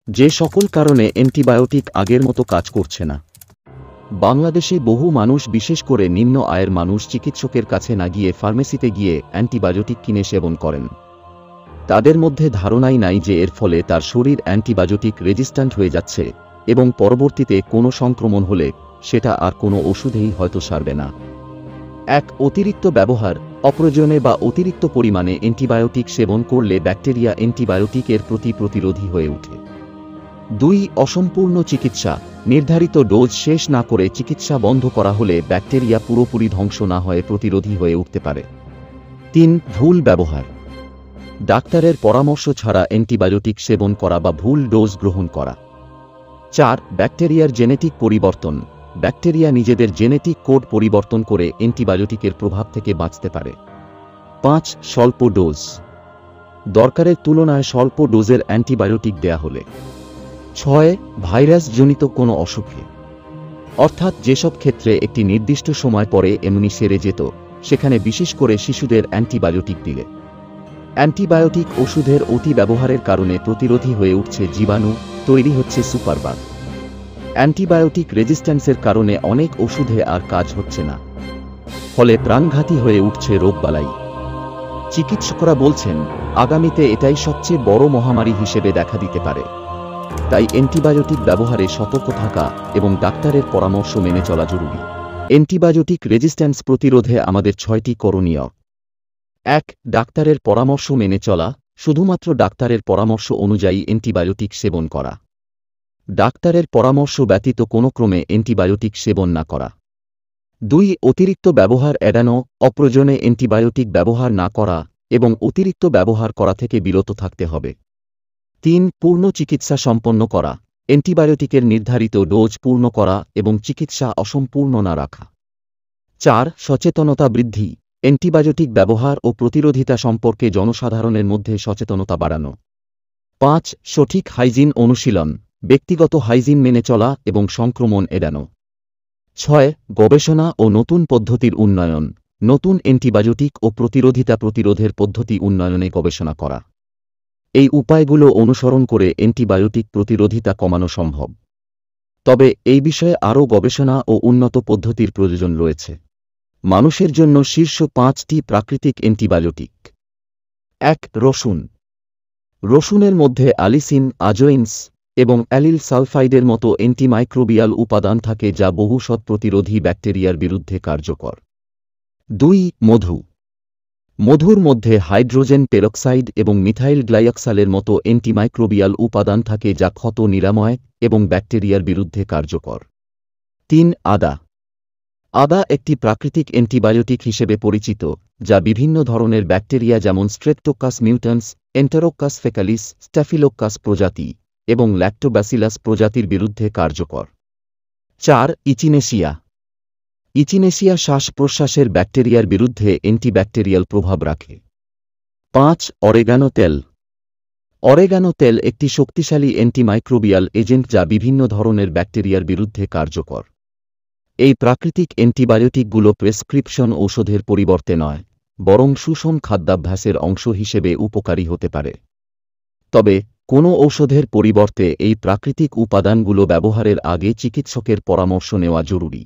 যে সকল কারণে অ্যান্টিবায়োটিক আগের মতো কাজ করছে না। বাংলাদেশে বহু মানুষ, বিশেষ করে নিম্ন আয়ের মানুষ, চিকিৎসকের কাছে না গিয়ে ফার্মেসিতে গিয়ে অ্যান্টিবায়োটিক কিনে সেবন করেন। তাদের মধ্যে ধারণাই নাই যে এর ফলে তার শরীর অ্যান্টিবায়োটিক রেজিস্ট্যান্ট হয়ে যাচ্ছে এবং পরবর্তীতে কোনো সংক্রমণ হলে সেটা আর কোনো ওষুধেই হয়তো সারবে না। এক, অতিরিক্ত ব্যবহার। অপ্রয়োজনে বা অতিরিক্ত পরিমাণে অ্যান্টিবায়োটিক সেবন করলে ব্যাকটেরিয়া অ্যান্টিবায়োটিকের প্রতি প্রতিরোধী হয়ে ওঠে। 2, অসম্পূর্ণ চিকিৎসা। নির্ধারিত ডোজ শেষ না করে চিকিৎসা বন্ধ করা হলে ব্যাকটেরিয়া পুরোপুরি ধ্বংস না হয়ে প্রতিরোধী হয়ে উঠতে পারে। 3, ভুল ব্যবহার। ডাক্তারের পরামর্শ ছাড়া অ্যান্টিবায়োটিক সেবন করা বা ভুল ডোজ গ্রহণ করা। 4, ব্যাকটেরিয়ার জেনেটিক পরিবর্তন। ব্যাকটেরিয়া নিজেদের জেনেটিক কোড পরিবর্তন করে অ্যান্টিবায়োটিকের প্রভাব থেকে বাঁচতে পারে। 5, স্বল্প ডোজ। দরকারের তুলনায় স্বল্প ডোজের অ্যান্টিবায়োটিক দেয়া হলে। 6, ভাইরাসজনিত কোনো অসুখে, অর্থাৎ যেসব ক্ষেত্রে একটি নির্দিষ্ট সময় পরে এমনি সেরে যেত, সেখানে বিশেষ করে শিশুদের অ্যান্টিবায়োটিক দিলে। অ্যান্টিবায়োটিক ওষুধের অতি ব্যবহারের কারণে প্রতিরোধী হয়ে উঠছে জীবাণু, তৈরি হচ্ছে সুপারবাগ। অ্যান্টিবায়োটিক রেজিস্ট্যান্সের কারণে অনেক ওষুধে আর কাজ হচ্ছে না, ফলে প্রাণঘাতী হয়ে উঠছে রোগবালাই। চিকিৎসকরা বলছেন আগামীতে এটাই সবচেয়ে বড় মহামারী হিসেবে দেখা দিতে পারে। তাই অ্যান্টিবায়োটিক ব্যবহারে সতর্ক থাকা এবং ডাক্তারের পরামর্শ মেনে চলা জরুরি। অ্যান্টিবায়োটিক রেজিস্ট্যান্স প্রতিরোধে আমাদের 6টি করণীয়। 1, ডাক্তারের পরামর্শ মেনে চলা। শুধুমাত্র ডাক্তারের পরামর্শ অনুযায়ী অ্যান্টিবায়োটিক সেবন করা। ডাক্তারের পরামর্শ ব্যতীত কোনো ক্রমে অ্যান্টিবায়োটিক সেবন না করা। 2, অতিরিক্ত ব্যবহার এড়ানো। অপ্রয়োজনে অ্যান্টিবায়োটিক ব্যবহার না করা এবং অতিরিক্ত ব্যবহার করা থেকে বিরত থাকতে হবে। 3, পূর্ণ চিকিৎসা সম্পন্ন করা। অ্যান্টিবায়োটিকের নির্ধারিত ডোজ পূর্ণ করা এবং চিকিৎসা অসম্পূর্ণ না রাখা। 4, সচেতনতা বৃদ্ধি। অ্যান্টিবায়োটিক ব্যবহার ও প্রতিরোধিতা সম্পর্কে জনসাধারণের মধ্যে সচেতনতা বাড়ানো। 5, সঠিক হাইজিন অনুশীলন। ব্যক্তিগত হাইজিন মেনে চলা এবং সংক্রমণ এড়ানো। 6, গবেষণা ও নতুন পদ্ধতির উন্নয়ন। নতুন অ্যান্টিবায়োটিক ও প্রতিরোধিতা প্রতিরোধের পদ্ধতি উন্নয়নে গবেষণা করা। এই উপায়গুলো অনুসরণ করে অ্যান্টিবায়োটিক প্রতিরোধিতা কমানো সম্ভব। তবে এই বিষয়ে আরও গবেষণা ও উন্নত পদ্ধতির প্রয়োজন রয়েছে। মানুষের জন্য শীর্ষ 5টি প্রাকৃতিক অ্যান্টিবায়োটিক। 1, রসুন। রসুনের মধ্যে অ্যালিসিন, আজোইনস এবং অ্যালিল সালফাইডের মতো অ্যান্টিমাইক্রোবিয়াল উপাদান থাকে যা বহুশত প্রতিরোধী ব্যাকটেরিয়ার বিরুদ্ধে কার্যকর। 2, মধু। মধুর মধ্যে হাইড্রোজেন পেরক্সাইড এবং মিথাইল গ্লাইঅক্সালের মতো অ্যান্টিমাইক্রোবিয়াল উপাদান থাকে যা ক্ষত নিরাময় এবং ব্যাকটেরিয়ার বিরুদ্ধে কার্যকর। 3, আদা। আদা একটি প্রাকৃতিক অ্যান্টিবায়োটিক হিসেবে পরিচিত যা বিভিন্ন ধরনের ব্যাকটেরিয়া যেমন স্ট্রেপ্টোকাস মিউট্যান্স, এন্টেরোকাস ফেকালিস, স্ট্যাফিলোকাস প্রজাতি এবং ল্যাক্টোব্যাসিলাস প্রজাতির বিরুদ্ধে কার্যকর। 4, ইচিনেসিয়া। ইচিনেসিয়া শ্বাস-প্রশ্বাসের ব্যাকটেরিয়ার বিরুদ্ধে অ্যান্টিব্যাকটেরিয়াল প্রভাব রাখে। 5, অরেগানো তেল। অরেগানো তেল একটি শক্তিশালী অ্যান্টিমাইক্রোবিয়াল এজেন্ট যা বিভিন্ন ধরনের ব্যাকটেরিয়ার বিরুদ্ধে কার্যকর। এই প্রাকৃতিক অ্যান্টিবায়োটিকগুলো প্রেসক্রিপশন ঔষধের পরিবর্তে নয়, বরং সুষম খাদ্যাভ্যাসের অংশ হিসেবে উপকারী হতে পারে। তবে কোনো ঔষধের পরিবর্তে এই প্রাকৃতিক উপাদানগুলো ব্যবহারের আগে চিকিৎসকের পরামর্শ নেওয়া জরুরি।